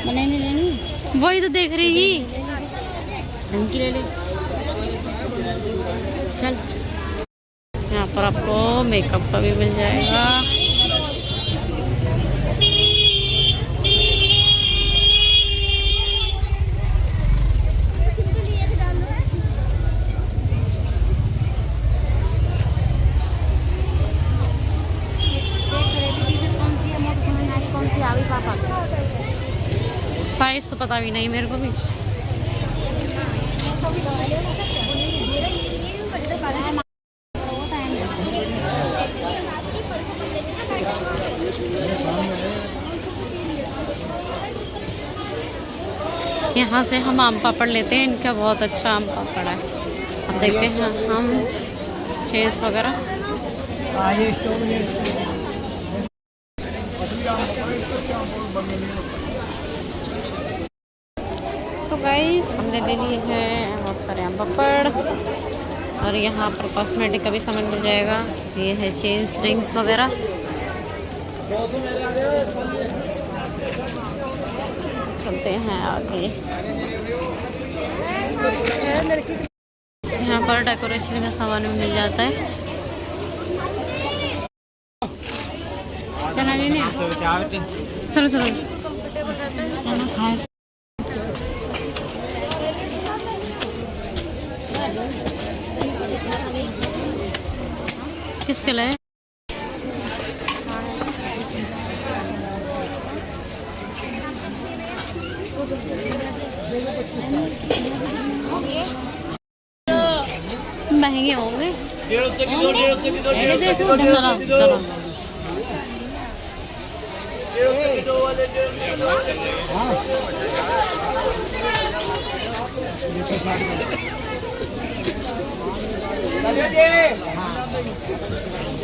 नहीं लेनी, वही तो देख रही ही, धमकी ले ले। चल, यहाँ पर आपको मेकअप का भी मिल जाएगा। साइज तो पता भी नहीं मेरे को भी। यहाँ से हम आम पापड़ लेते हैं, इनका बहुत अच्छा आम पापड़ है। अब देखते हैं हम चीज़ वगैरह। तो गाइस हमने ले लिए हैं बहुत सारे आम पापड़, और यहाँ पर कॉस्मेटिक का भी सामान मिल जाएगा। ये है चेन्स, रिंग्स वगैरह। चलते हैं आगे। यहाँ पर डेकोरेशन का सामान भी मिल जाता है। चलो चलो चलो चलो खाए। किसके लिए? महंगे होंगे। चलो चलो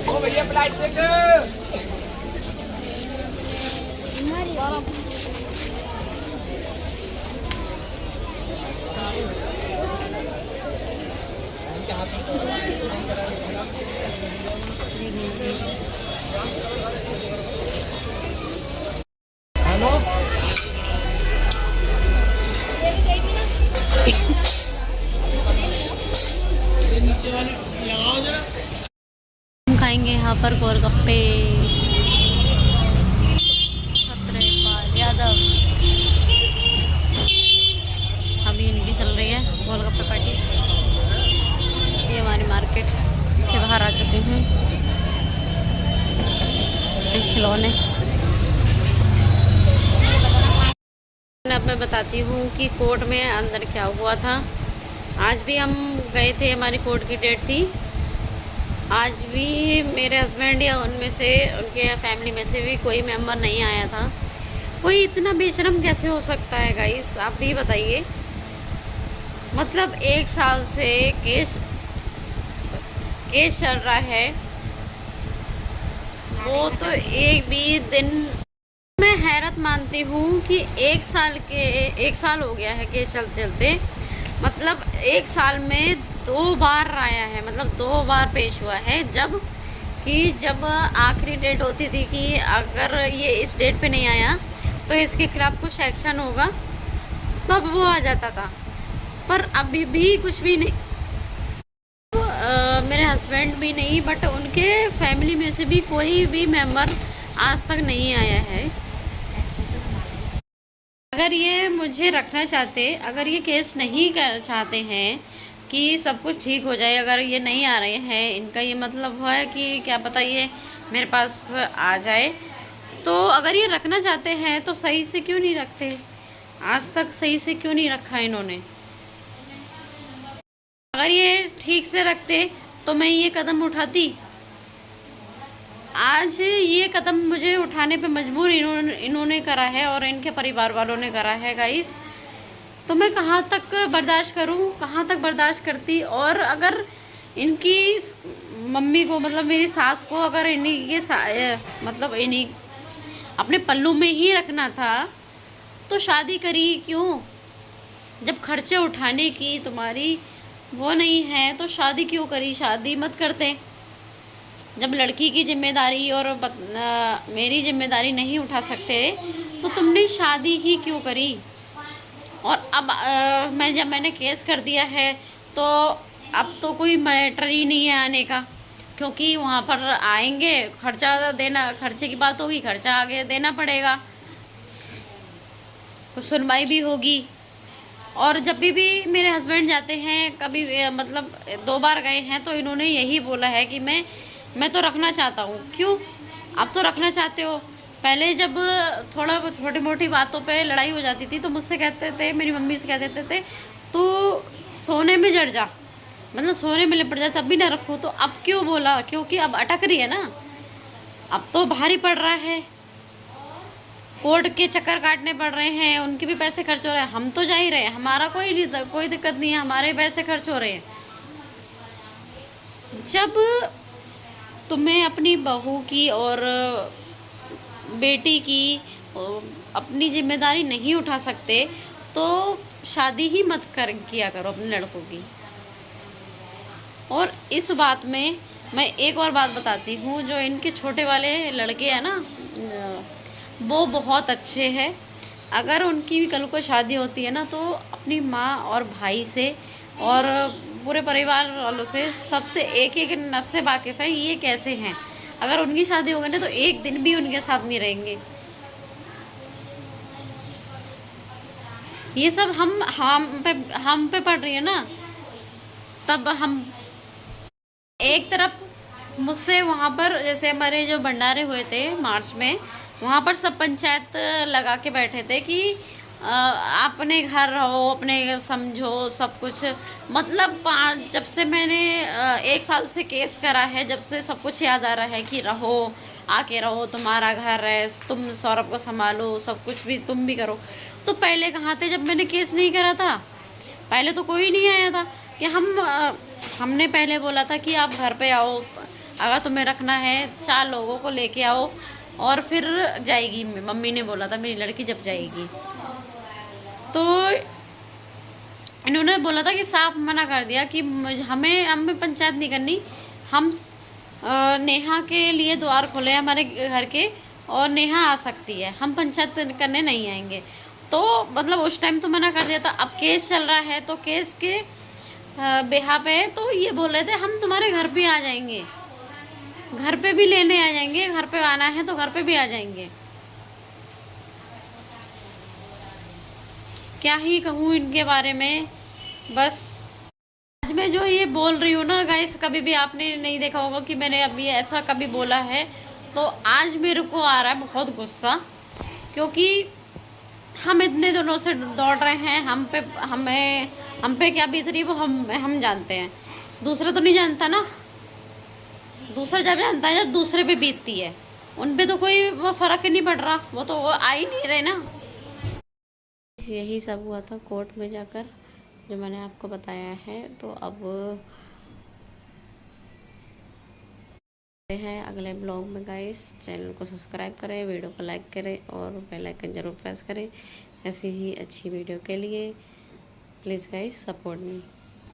ओ भैया फ्लाइट चेक। हेलो हम खाएंगे यहाँ पर गोलगप्पे। छत्रपाल यादव, अभी इनकी चल रही है गोलगप्पे पार्टी। ये हमारी मार्केट से बाहर आ चुके हैं। खिलौने। अब मैं बताती हूँ कि कोर्ट में अंदर क्या हुआ था। आज भी हम गए थे, हमारी कोर्ट की डेट थी। आज भी मेरे हस्बैंड या उनमें से, उनके फैमिली में से भी कोई मेंबर नहीं आया था। कोई इतना बेशरम कैसे हो सकता है गाइस, आप भी बताइए। मतलब 1 साल से केस चल रहा है, वो तो एक भी दिन। मैं हैरत मानती हूँ कि 1 साल हो गया है केस चलते। मतलब 1 साल में 2 बार आया है, मतलब 2 बार पेश हुआ है। जब आखिरी डेट होती थी कि अगर ये इस डेट पे नहीं आया तो इसके खिलाफ कुछ एक्शन होगा, तब वो आ जाता था। पर अभी भी कुछ भी नहीं। मेरे हस्बैंड भी नहीं, बट उनके फैमिली में से भी कोई भी मेंबर आज तक नहीं आया है। अगर ये मुझे रखना चाहते, अगर ये केस नहीं चाहते हैं कि सब कुछ ठीक हो जाए, अगर ये नहीं आ रहे हैं, इनका ये मतलब है कि क्या पता ये मेरे पास आ जाए, तो अगर ये रखना चाहते हैं तो सही से क्यों नहीं रखते? आज तक सही से क्यों नहीं रखा इन्होंने? अगर ये ठीक से रखते तो मैं ये कदम उठाती। आज ये कदम मुझे उठाने पे मजबूर इन्होंने करा है और इनके परिवार वालों ने करा है गाइस। तो मैं कहाँ तक बर्दाश्त करूँ, कहाँ तक बर्दाश्त करती। और अगर इनकी मम्मी को, मतलब मेरी सास को, अगर इन्हीं अपने पल्लू में ही रखना था तो शादी करी क्यों? जब खर्चे उठाने की तुम्हारी वो नहीं है तो शादी क्यों करी? शादी मत करते। जब लड़की की जिम्मेदारी और मेरी जिम्मेदारी नहीं उठा सकते तो तुमने शादी ही क्यों करी। और अब जब मैंने केस कर दिया है तो अब तो कोई मैटर ही नहीं है आने का, क्योंकि वहाँ पर आएंगे, खर्चा देना, खर्चे की बात होगी, खर्चा आगे देना पड़ेगा, कुछ सुनवाई भी होगी। और जब भी मेरे हस्बैंड जाते हैं, कभी मतलब 2 बार गए हैं, तो इन्होंने यही बोला है कि मैं तो रखना चाहता हूँ। क्यों आप तो रखना चाहते हो? पहले जब थोड़ा छोटी मोटी बातों पे लड़ाई हो जाती थी तो मुझसे कहते थे, मेरी मम्मी से कह देते थे तू सोने में जड़ जा, मतलब सोने में लिपट जा, तब भी ना रखो। तो अब क्यों बोला? क्योंकि अब अटक रही है ना, अब तो भारी पड़ रहा है, कोर्ट के चक्कर काटने पड़ रहे हैं, उनके भी पैसे खर्च हो रहे हैं, हम तो जा ही रहे हैं, हमारा कोई दिक्कत नहीं है, हमारे पैसे खर्च हो रहे हैं। जब तुम्हें अपनी बहू की और बेटी की अपनी जिम्मेदारी नहीं उठा सकते तो शादी ही मत किया करो अपने लड़कों की। और इस बात में मैं एक और बात बताती हूँ, जो इनके छोटे वाले लड़के हैं ना, वो बहुत अच्छे हैं। अगर उनकी भी कल को शादी होती है ना तो अपनी माँ और भाई से और पूरे परिवार वालों से, सबसे एक एक नस से वाकिफ़ है ये कैसे हैं। अगर उनकी शादी हो गई ना तो एक दिन भी उनके साथ नहीं रहेंगे। ये सब हम पे पड़ रही है ना, तब हम एक तरफ मुझसे वहाँ पर, जैसे हमारे जो भंडारे हुए थे मार्च में, वहाँ पर सब पंचायत लगा के बैठे थे कि अपने घर रहो, अपने समझो सब कुछ। मतलब जब से मैंने 1 साल से केस करा है, जब से सब कुछ याद आ रहा है कि रहो, आके रहो, तुम्हारा घर है, तुम सौरभ को संभालो, सब कुछ भी तुम भी करो। तो पहले कहाँ थे जब मैंने केस नहीं करा था? पहले तो कोई नहीं आया था कि हमने पहले बोला था कि आप घर पे आओ, अगर तुम्हें रखना है 4 लोगों को लेके आओ और फिर जाएगी। मम्मी ने बोला था मेरी लड़की जब जाएगी, तो इन्होंने बोला था कि साफ मना कर दिया कि हमें पंचायत नहीं करनी। हम नेहा के लिए द्वार खोले हमारे घर के, और नेहा आ सकती है, हम पंचायत करने नहीं आएंगे। तो मतलब उस टाइम तो मना कर दिया था। अब केस चल रहा है तो केस के बेहा पे तो ये बोल रहे थे हम तुम्हारे घर पे आ जाएंगे, घर पे भी लेने आ जाएंगे, घर पे आना है तो घर पे भी आ जाएंगे। क्या ही कहूँ इनके बारे में। बस आज मैं जो ये बोल रही हूँ ना गाइस, कभी भी आपने नहीं देखा होगा कि मैंने अभी ऐसा कभी बोला है। तो आज मेरे को आ रहा है बहुत गुस्सा, क्योंकि हम इतने दिनों से दौड़ रहे हैं, हम पे क्या बीत रही है वो हम जानते हैं, दूसरा तो नहीं जानता ना। दूसरा जब जानता है जब दूसरे पे बीतती है, उन पे तो कोई वो फ़र्क ही नहीं पड़ रहा, वो तो आ ही नहीं रहे ना। यही सब हुआ था कोर्ट में जाकर, जो मैंने आपको बताया है। तो अब है अगले ब्लॉग में गाइस। चैनल को सब्सक्राइब करें, वीडियो को लाइक करें और बेल आइकन ज़रूर प्रेस करें ऐसी ही अच्छी वीडियो के लिए। Please guys support me.